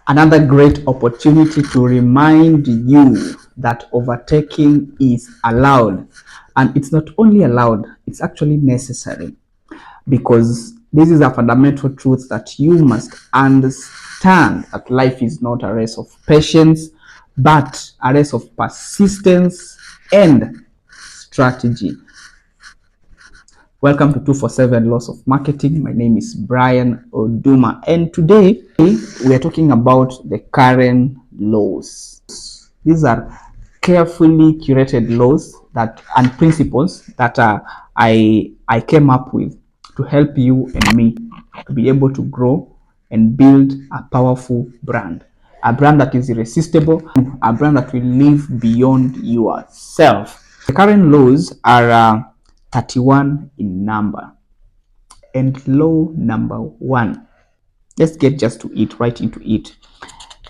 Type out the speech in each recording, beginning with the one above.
Another great opportunity to remind you that overtaking is allowed. And it's not only allowed, it's actually necessary, because this is a fundamental truth that you must understand, that life is not a race of patience, but a race of persistence and strategy. Welcome to 247 Laws of Marketing. My name is Brian Oduma, and today we are talking about the Karen laws. These are carefully curated laws that and principles that I came up with to help you and me to be able to grow and build a powerful brand, a brand that is irresistible, a brand that will live beyond yourself. The Karen laws are 31 in number. And law number 1, let's get just to it, right into it.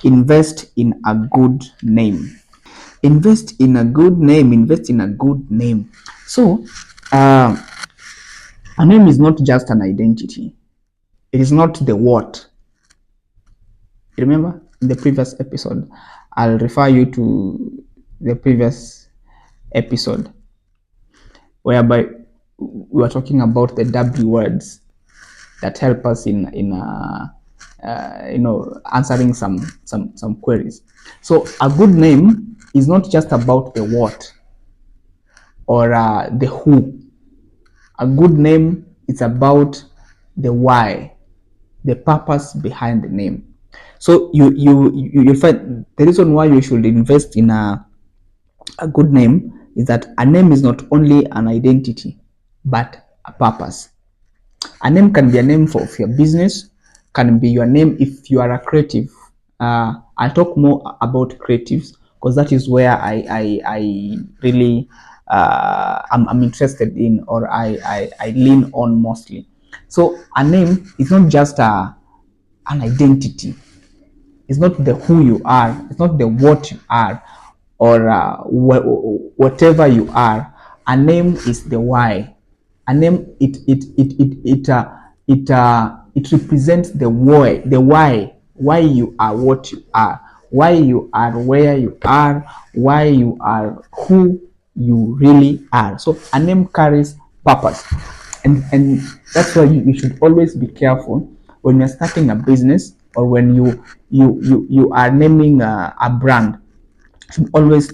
Invest in a good name. Invest in a good name. Invest in a good name. So, a name is not just an identity. It is not the what. Remember in the previous episode, I'll refer you to the previous episode whereby we were talking about the W words that help us in answering some queries. So a good name is not just about the what or the who. A good name is about the why, the purpose behind the name. So you'll find the reason why you should invest in a good name is that a name is not only an identity but a purpose. A name can be a name for your business, can be your name if you are a creative. I'll talk more about creatives because that is where I really I'm interested in, or I lean on mostly. So a name is not just an identity. It's not the who you are. It's not the what you are, or whatever you are. A name is the why. A name it represents the why you are what you are, why you are where you are, why you are who you really are. So a name carries purpose, and that's why you should always be careful when you're starting a business, or when you are naming a brand. You should always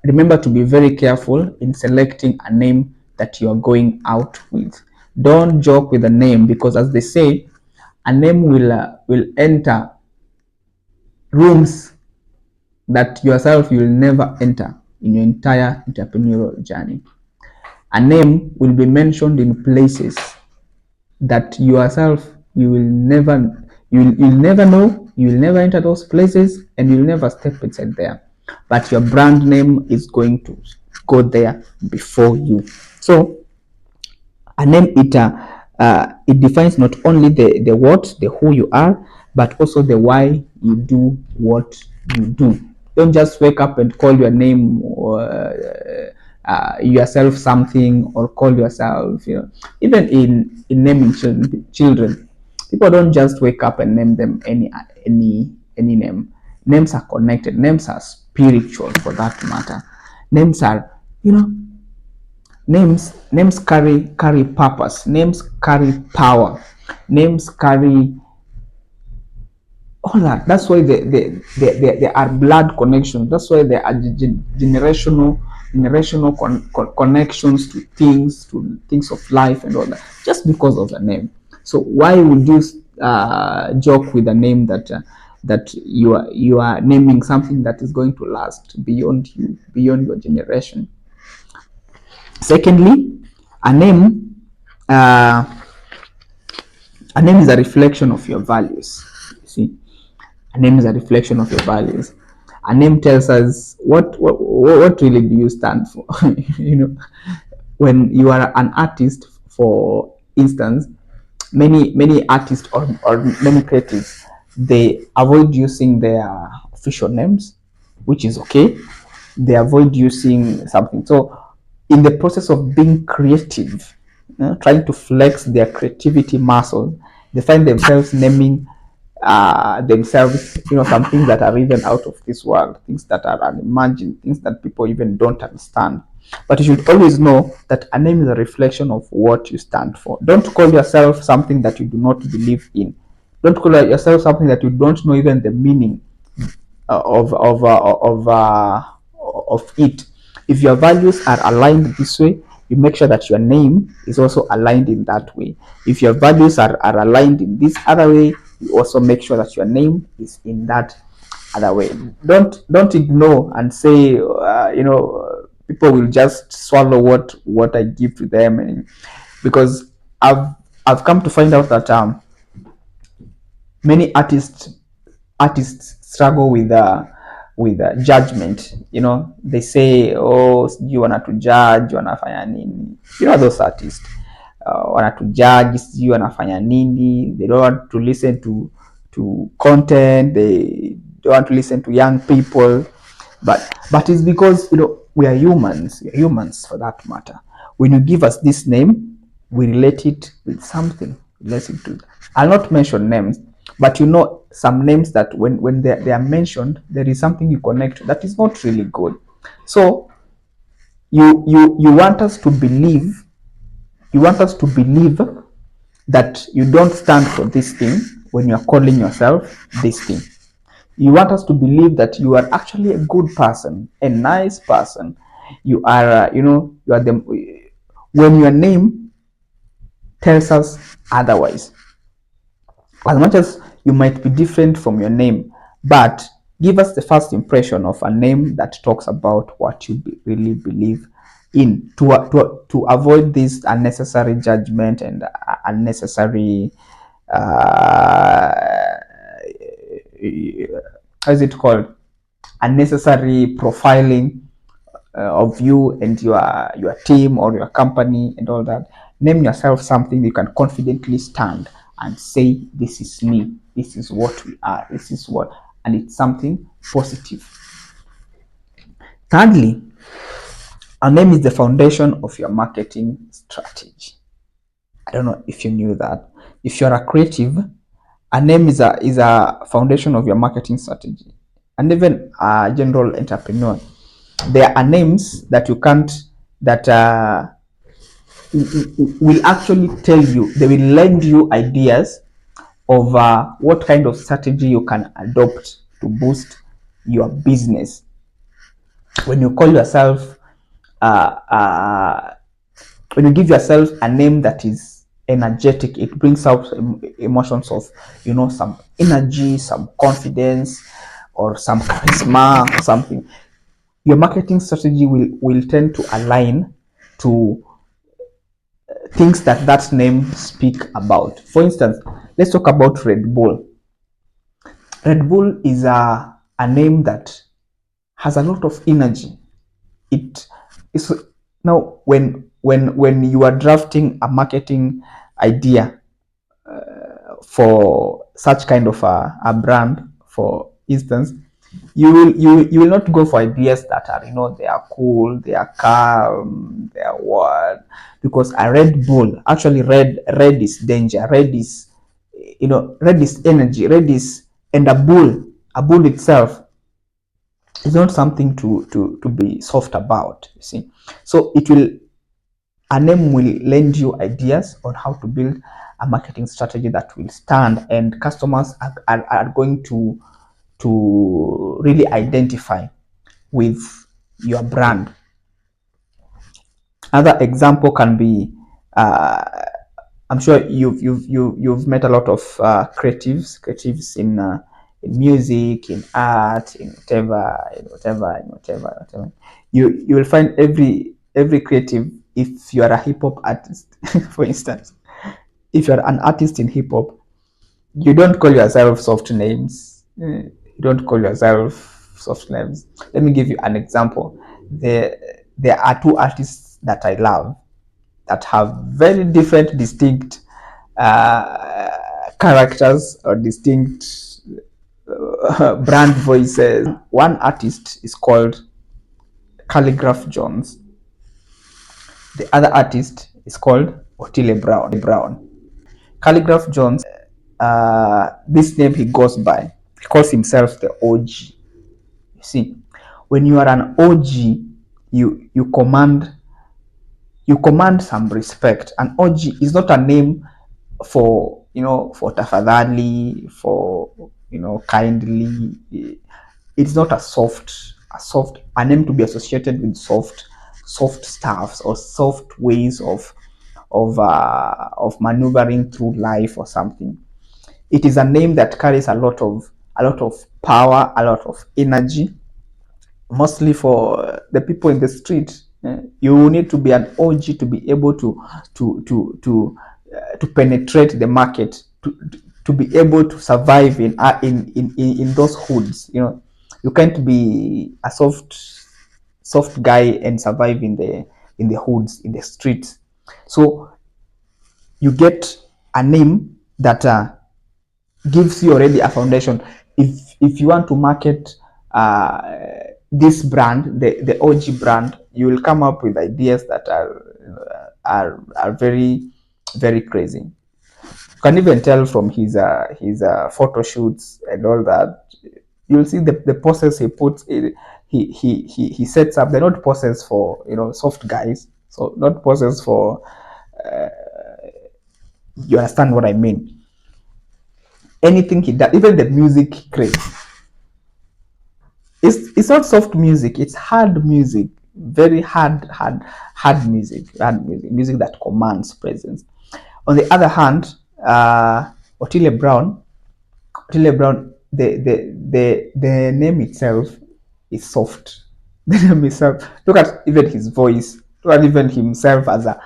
remember to be very careful in selecting a name that you are going out with. Don't joke with a name, because as they say, a name will enter rooms that yourself you will never enter in your entire entrepreneurial journey. A name will be mentioned in places that yourself you'll never know, you will never enter those places, and you'll never step inside there, but your brand name is going to go there before you. So a name it defines not only the what, the who you are, but also the why you do what you do. Don't just wake up and call your name, or yourself something, or call yourself, even in naming children, people don't just wake up and name them any name. Names are connected. Names are spiritual, for that matter. Names are, names carry purpose. Names carry power. Names carry all that. That's why they are blood connections. That's why they are generational connections to things of life and all that, just because of the name. So why would you joke with a name that you are naming something that is going to last beyond you, beyond your generation? Secondly, a name uh, a name is a reflection of your values. You see, a name is a reflection of your values. A name tells us what really do you stand for. When you are an artist, for instance, many artists, or many creatives, they avoid using their official names, which is okay. They avoid using something. So in the process of being creative, trying to flex their creativity muscle, they find themselves naming themselves, some things that are even out of this world, things that are unimagined, things that people even don't understand. But you should always know that a name is a reflection of what you stand for. Don't call yourself something that you do not believe in. Don't call yourself something that you don't know even the meaning of it. If your values are aligned this way, you make sure that your name is also aligned in that way. If your values are aligned in this other way, you also make sure that your name is in that other way. Don't ignore and say, people will just swallow what I give to them, and because I've come to find out that many artists struggle with judgment. They say, oh, sijui wanatujudge, wanafanya nini. Those artists wanatujudge, sijui wanafanya nini. They don't want to listen to content. They don't want to listen to young people. But it's because we are humans. We are humans, for that matter. When you give us this name, we relate it with something. I'll not mention names, but some names that when they are mentioned, there is something you connect to that is not really good. So you want us to believe, that you don't stand for this thing when you're calling yourself this thing. You want us to believe that you are actually a good person, a nice person. You are, you are the, when your name tells us otherwise. As much as you might be different from your name, but give us the first impression of a name that talks about what you really believe in, to avoid this unnecessary judgment and unnecessary how is it called, unnecessary profiling of you and your team or your company and all that. Name yourself something you can confidently stand and say, this is me, this is what we are, this is what, and it's something positive. Thirdly, a name is the foundation of your marketing strategy. I don't know if you knew that. If you're a creative, a name is a foundation of your marketing strategy. And even a general entrepreneur, there are names that you can't, that will actually tell you, they will lend you ideas of what kind of strategy you can adopt to boost your business. When you call yourself, uh, uh, when you give yourself a name that is energetic, it brings out emotions of, some energy, some confidence, or some charisma or something. Your marketing strategy will tend to align to things that name speak about. For instance, let's talk about Red Bull. Red Bull is a name that has a lot of energy. It is now, when you are drafting a marketing idea for such kind of a brand, for instance, you will not go for ideas that are, they are cool, they are calm, they are what, because a Red Bull, actually, red is danger, red is energy, red is, and a bull itself is not something to be soft about, you see. So a name will lend you ideas on how to build a marketing strategy that will stand, and customers are going to really identify with your brand. Other example can be, I'm sure you've met a lot of creatives in music, in art, in whatever. You will find every creative. If you are a hip hop artist, for instance, if you are an artist in hip hop, you don't call yourself soft names. You don't call yourself soft names. Let me give you an example. There are two artists that I love that have very different, distinct characters or distinct brand voices. One artist is called Calligraph Jones. The other artist is called Otile Brown. Calligraph Jones this name he goes by. He calls himself the OG. You see, when you are an OG, you command some respect. An OG is not a name for, for tafadhali, for, kindly. It's not a name to be associated with soft stuffs or soft ways of maneuvering through life or something. It is a name that carries a lot of power, a lot of energy, mostly for the people in the street. You need to be an OG to be able to penetrate the market, to be able to survive in those hoods. You can't be a soft guy and survive in the hoods, in the streets. So you get a name that gives you already a foundation. If you want to market uh, this brand, the OG brand, you will come up with ideas that are very, very crazy. You can even tell from his photo shoots and all that. You'll see the poses he puts in. He sets up. They're not poses for soft guys. So not poses for, you understand what I mean. Anything he does, even the music he creates, it's not soft music, it's hard music, very hard music that commands presence. On the other hand, Otile Brown, the name itself is soft. The name itself, look at even his voice, look at even himself as a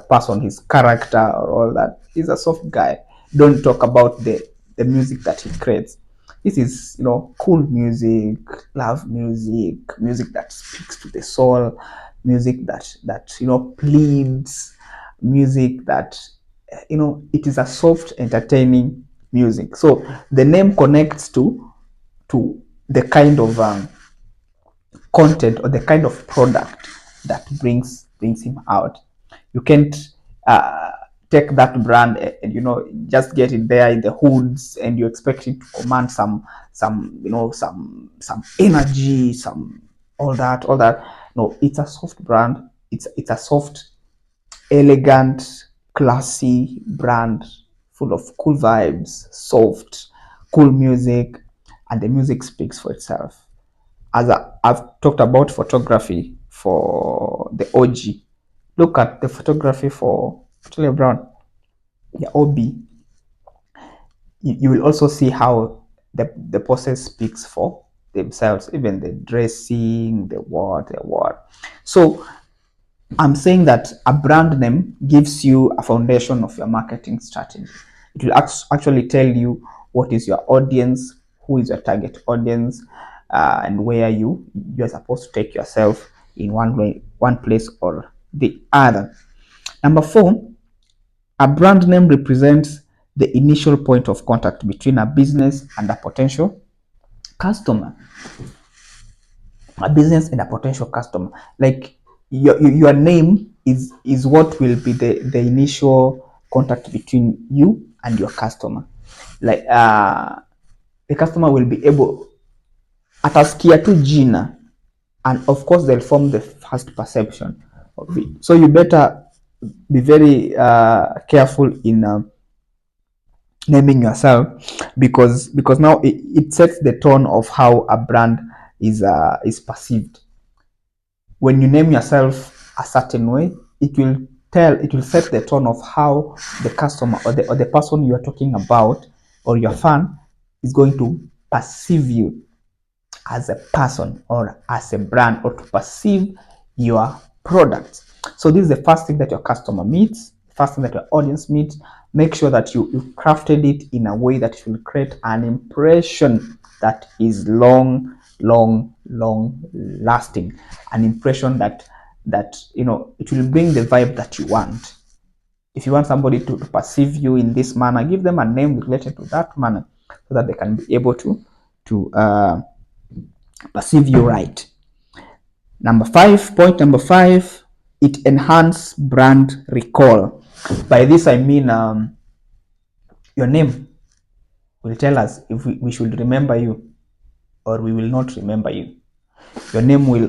person, his character or all that. He's a soft guy. Don't talk about the music that he creates. This is, cool music, love music, music that speaks to the soul, music that pleads, music that, it is a soft, entertaining music. So the name connects to the kind of content or the kind of product that brings him out. You can't uh, take that brand and just get it there in the hoods and you expect it to command some energy, some all that. No, it's a soft brand. It's a soft, elegant, classy brand full of cool vibes, soft, cool music, and the music speaks for itself. I've talked about photography for the OG. Look at the photography for Otile Brown, the OB. You will also see how the process speaks for themselves, even the dressing, the what. So I'm saying that a brand name gives you a foundation of your marketing strategy. It will actually tell you what is your audience, who is your target audience, and where you're supposed to take yourself in one place or the other. Number 4, a brand name represents the initial point of contact between a business and a potential customer. A business and a potential customer. Like your name is what will be the initial contact between you and your customer. Like the customer will be able, atasikia tu jina, and of course they'll form the first perception of it. So you better be very careful in naming yourself, because now it sets the tone of how a brand is perceived. When you name yourself a certain way, it will set the tone of how the customer or the person you are talking about or your fan is going to perceive you as a person or as a brand, or to perceive your product. So this is the first thing that your customer meets, first thing that your audience meets. Make sure that you crafted it in a way that it will create an impression that is long lasting, an impression that it will bring the vibe that you want. If you want somebody to perceive you in this manner, give them a name related to that manner, so that they can be able to perceive you right. Point number 5, it enhances brand recall. By this I mean your name. will tell us if we should remember you or we will not remember you. Your name will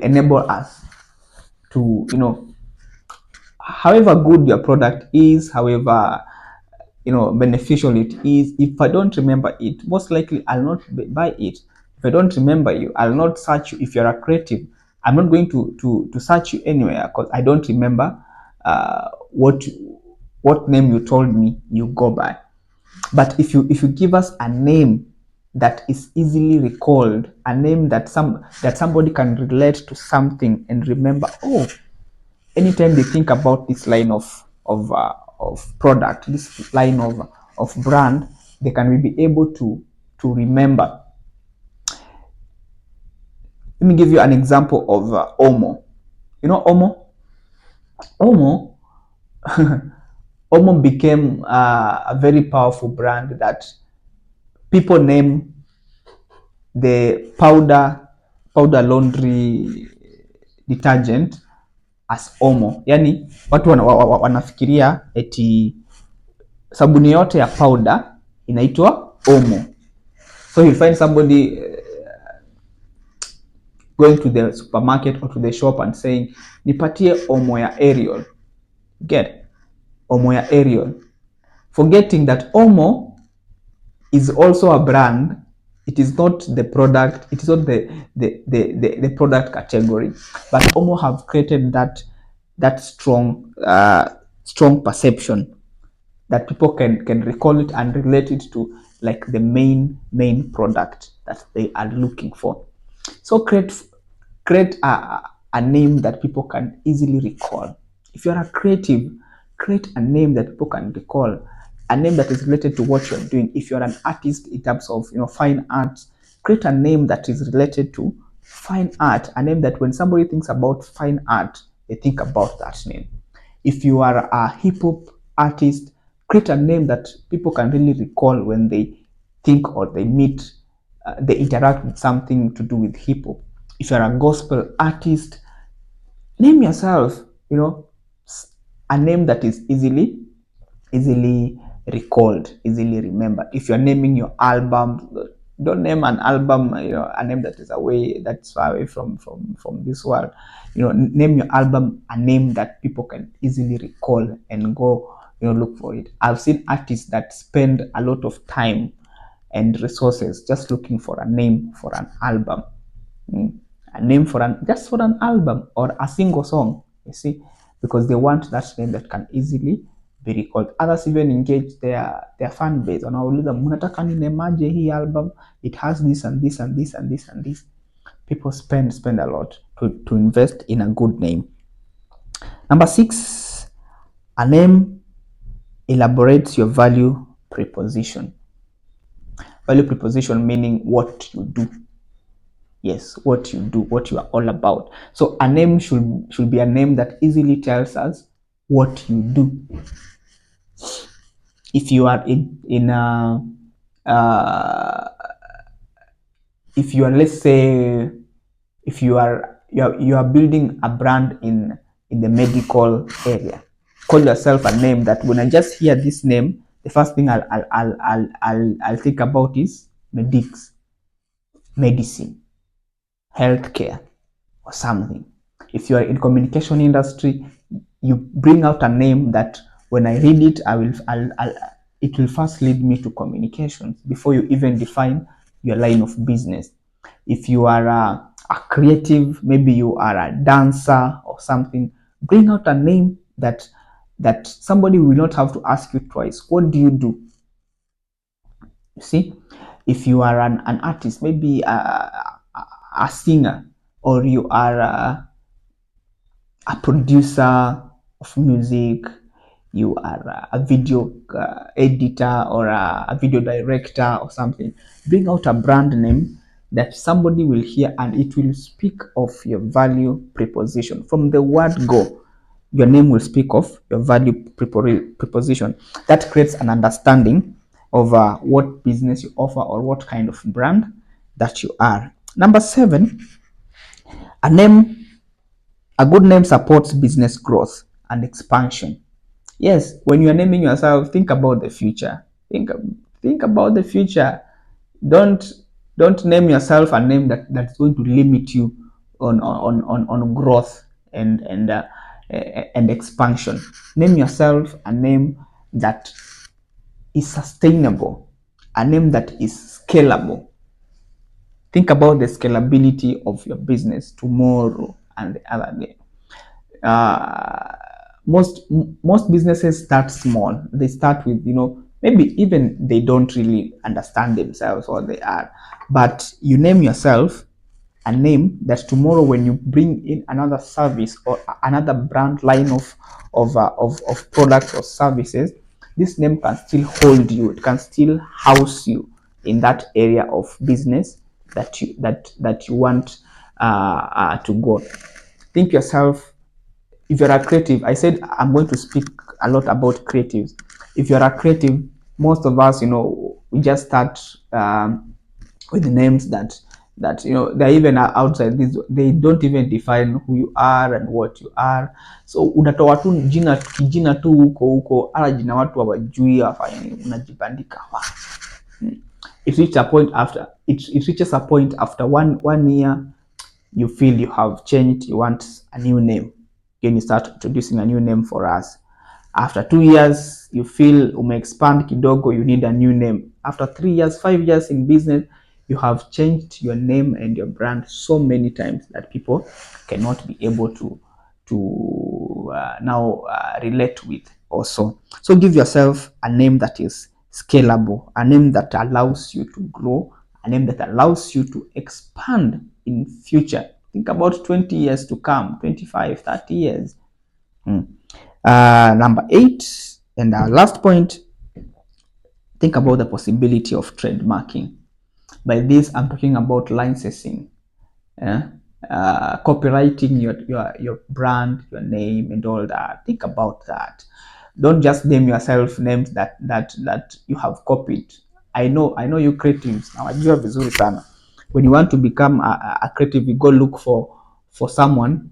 enable us to, however good your product is, however beneficial it is, if I don't remember it, most likely I'll not buy it. If I don't remember you, I'll not search you. If you're a creative, I'm not going to search you anywhere because I don't remember what name you told me you go by. But if you give us a name that is easily recalled, a name that somebody can relate to something and remember, oh, anytime they think about this line of product, this line of brand, they can be able to remember. Let me give you an example of Omo. You know Omo? Omo Omo became a very powerful brand that people name the powder laundry detergent as Omo. Yani watu wanafikiria eti sabuni yote ya powder inaitwa Omo. So you find somebody going to the supermarket or to the shop and saying, nipatie Omo ya Ariel. Get Omo ya Ariel. Forgetting that Omo is also a brand. It is not the product. It is not the product category. But Omo have created that strong perception that people can recall it and relate it to like the main product that they are looking for. So create a name that people can easily recall. If you're a creative, create a name that people can recall, a name that is related to what you're doing. If you're an artist in terms of fine art, create a name that is related to fine art, a name that when somebody thinks about fine art, they think about that name. If you are a hip hop artist, create a name that people can really recall when they think or they meet, they interact with something to do with hip hop. If you're a gospel artist, name yourself, a name that is easily recalled, easily remembered. If you're naming your album, don't name an album, a name that is that's far away from this world. Name your album a name that people can easily recall and go, look for it. I've seen artists that spend a lot of time and resources just looking for a name for an album. A name for an album or a single song, you see, because they want that name that can easily be recalled. Others even engage their fan base. Wanauliza, mnataka ninemaje hii album, it has this and this and this and this and this. People spend a lot to invest in a good name. Number 6, a name elaborates your value preposition. Value preposition meaning what you do. Yes, what you do, what you are all about. So a name should be a name that easily tells us what you do. If you are if you are, let's say, if you are building a brand in the medical area, call yourself a name that when I just hear this name, the first thing I'll think about is Medix, medicine, healthcare, or something. If you are in communication industry, you bring out a name that when I read it, it will first lead me to communications before you even define your line of business. If you are a creative, maybe you are a dancer or something, bring out a name that somebody will not have to ask you twice. What do you do? You see, if you are an artist, maybe a singer, or you are a producer of music, you are a video editor or a video director or something, bring out a brand name that somebody will hear and it will speak of your value preposition. From the word go, your name will speak of your value preposition. That creates an understanding of what business you offer or what kind of brand that you are. Number 7, a good name supports business growth and expansion. Yes, when you are naming yourself, think about the future. Think about the future. Don't don't name yourself a name that's going to limit you on growth and expansion. Name yourself a name that is sustainable, a name that is scalable. Think about the scalability of your business tomorrow and the other day. uh, most businesses start small. They start with, maybe even they don't really understand themselves what they are, but you name yourself a name that tomorrow when you bring in another service or another brand line of products or services, this name can still hold you. It can still house you in that area of business that you want to go. Think yourself, if you're a creative, I said I'm going to speak a lot about creatives. If you're a creative, most of us, we just start with names that they're even outside this. They don't even define who you are and what you are. So unatoa tu jina kijina tu huko ala jina watu hawajui afanye nini, unajibandika. It reaches a point after one year, you feel you have changed, you want a new name. Again, you start introducing a new name for us. After 2 years, you feel expand kidogo, you need a new name. After 3 years, 5 years in business, you have changed your name and your brand so many times that people cannot be able to now relate with also. So give yourself a name that is scalable, a name that allows you to grow, a name that allows you to expand in future. Think about 20 years to come, 25, 30 years. Number 8, and our last point, think about the possibility of trademarking. By this, I'm talking about licensing, copywriting your brand, your name, and all that. Think about that. Don't just name yourself names that you have copied. I know you creatives now. Najua vizuri sana. When you want to become a creative, you go look for someone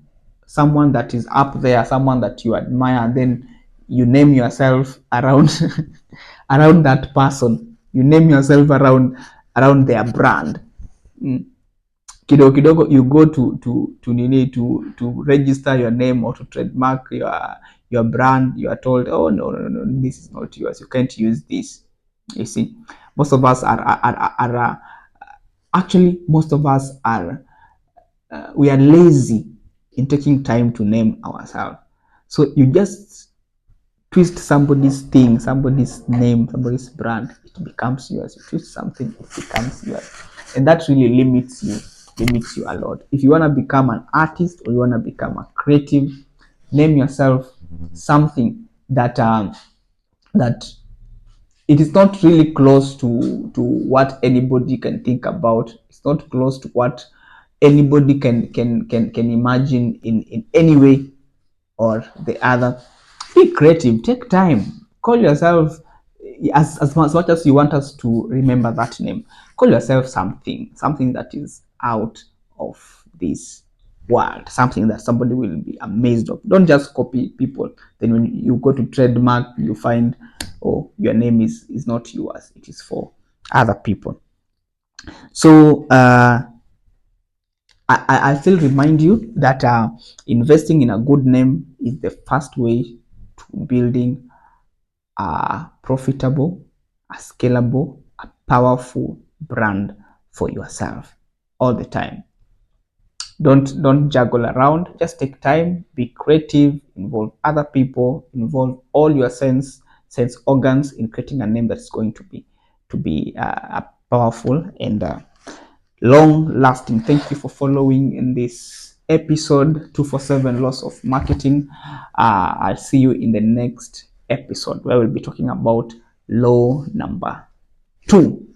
that is up there, someone that you admire, and then you name yourself around around that person. You name yourself around their brand. Kidogo kidogo you go to register your name or to trademark your brand. You are told, oh, no, this is not yours, you can't use this. You see, most of us are actually, most of us are we are lazy in taking time to name ourselves. So you just twist somebody's thing, somebody's name, somebody's brand, it becomes yours. You twist something, it becomes yours. And that really limits you a lot. If you want to become an artist or you want to become a creative, name yourself something that it is not really close to what anybody can think about. It's not close to what anybody can imagine in any way or the other. Be creative, take time, call yourself, as much as you want us to remember that name, call yourself something that is out of this world, something that somebody will be amazed of. Don't just copy people, then when you go to trademark, you find, oh, your name is not yours, it is for other people. So I still remind you that investing in a good name is the first way to building a profitable, a scalable, a powerful brand for yourself all the time. Don't juggle around. Just take time, be creative, involve other people, involve all your sense organs in creating a name that's going to be powerful and long lasting. Thank you for following in this episode 247 Laws of Marketing. I'll see you in the next episode where we'll be talking about law number 2.